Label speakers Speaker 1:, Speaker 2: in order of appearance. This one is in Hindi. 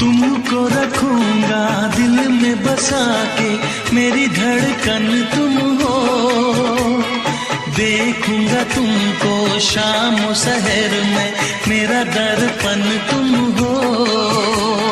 Speaker 1: तुमको रखूंगा दिल में बसा के, मेरी धड़कन तुम हो। देखूंगा तुमको शाम सहर में, मेरा दर्पण तुम हो।